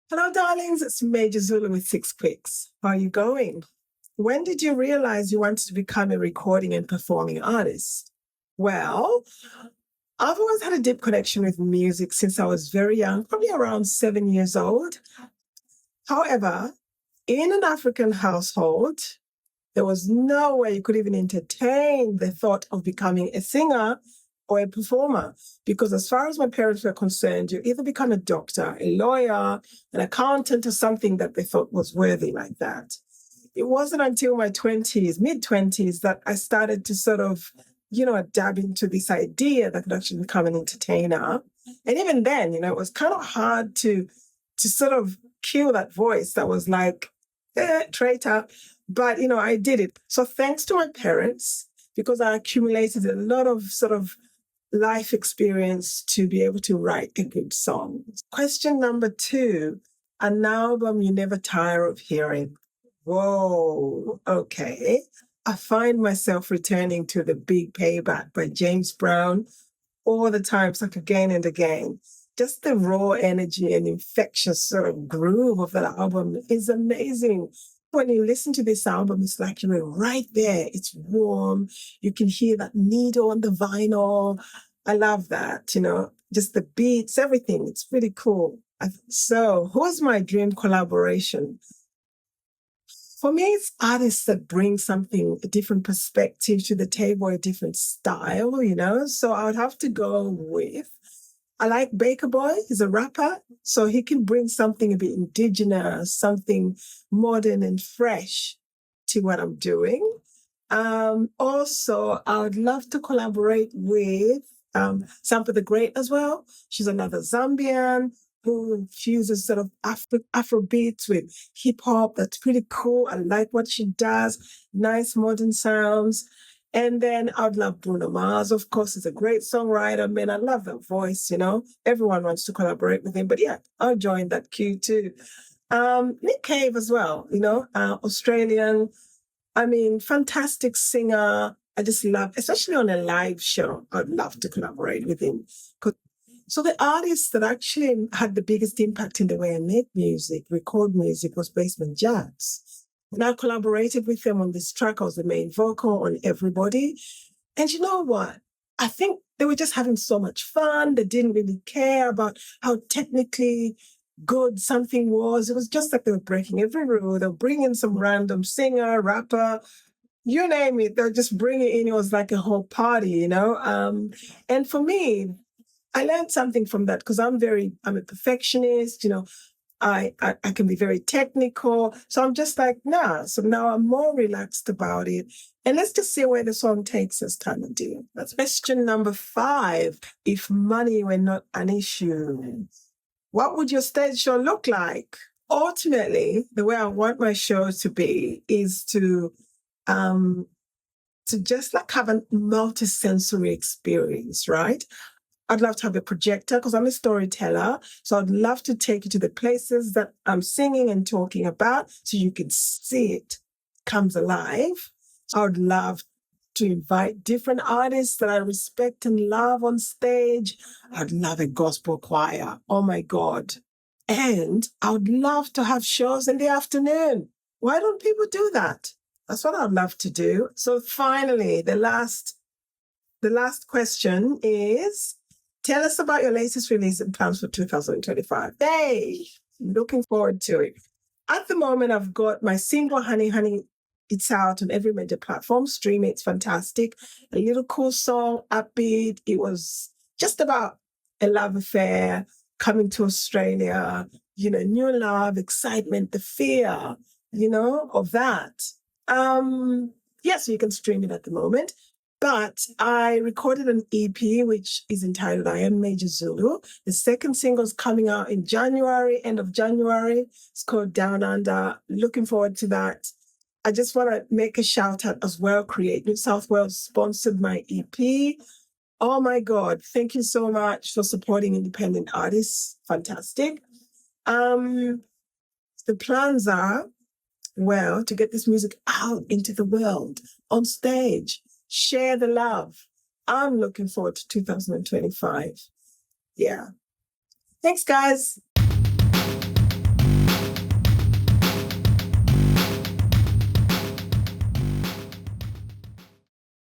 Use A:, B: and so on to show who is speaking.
A: Hello, darlings. It's Major Zulu with Six Quix. How are you going? When did you realize you wanted to become a recording and performing artist? Well, I've always had a deep connection with music since I was very young, probably around 7 years old. However, in an African household, there was no way you could even entertain the thought of becoming a singer or a performer. Because as far as my parents were concerned, you either become a doctor, a lawyer, an accountant, or something that they thought was worthy like that. It wasn't until my 20s, mid-20s, that I started to sort of, dab into this idea that I could actually become an entertainer. And even then, it was kind of hard to sort of kill that voice that was like, traitor. But, I did it. So thanks to my parents, because I accumulated a lot of sort of life experience to be able to write a good song. Question number 2, an album you never tire of hearing. Whoa, okay. I find myself returning to The Big Payback by James Brown all the time, it's like again and again. Just the raw energy and infectious sort of groove of that album is amazing. When you listen to this album, it's like you're right there. It's warm. You can hear that needle on the vinyl. I love that, just the beats, everything. It's really cool. So who's my dream collaboration? For me, it's artists that bring something, a different perspective to the table, a different style, So I would have to go with, I like Baker Boy. He's a rapper, so he can bring something a bit indigenous, something modern and fresh to what I'm doing. Also, I would love to collaborate with Sampa the Great as well. She's another Zambian who fuses sort of Afro beats with hip hop. That's pretty cool. I like what she does. Nice modern sounds. And then I'd love Bruno Mars, of course. He's a great songwriter. Man, I love that voice, Everyone wants to collaborate with him. But yeah, I'll join that queue too. Nick Cave as well, Australian. Fantastic singer. I just love, especially on a live show, I'd love to collaborate with him. So the artist that actually had the biggest impact in the way I make music, record music, was Basement Jaxx. And I collaborated with them on this track. I was the main vocal on Everybody. And you know what? I think they were just having so much fun. They didn't really care about how technically good something was. It was just like they were breaking every rule. They were bringing some random singer, rapper, you name it. They'll just bring it in. It was like a whole party, And for me, I learned something from that because I'm a perfectionist, I can be very technical. So I'm just like, nah. So now I'm more relaxed about it. And let's just see where the song takes us, kind of deal. That's question number 5. If money were not an issue, what would your stage show look like? Ultimately, the way I want my show to be is to just like have a multi-sensory experience, right? I'd love to have a projector because I'm a storyteller. So I'd love to take you to the places that I'm singing and talking about so you can see it comes alive. I would love to invite different artists that I respect and love on stage. I'd love a gospel choir. Oh my God. And I would love to have shows in the afternoon. Why don't people do that? That's what I'd love to do. So finally, the last question is, tell us about your latest release and plans for 2025. Hey, looking forward to it. At the moment, I've got my single, Honey, Honey. It's out on every major platform. Stream it. It's fantastic. A little cool song, upbeat. It was just about a love affair, coming to Australia, new love, excitement, the fear, of that. So you can stream it at the moment. But I recorded an EP, which is entitled I Am Major Zulu. The second single is coming out in January, end of January. It's called Down Under. Looking forward to that. I just want to make a shout out as well. Create New South Wales sponsored my EP. Oh my God. Thank you so much for supporting independent artists. Fantastic. The plans are, to get this music out into the world, on stage. Share the love. I'm looking forward to 2025. Yeah. Thanks, guys.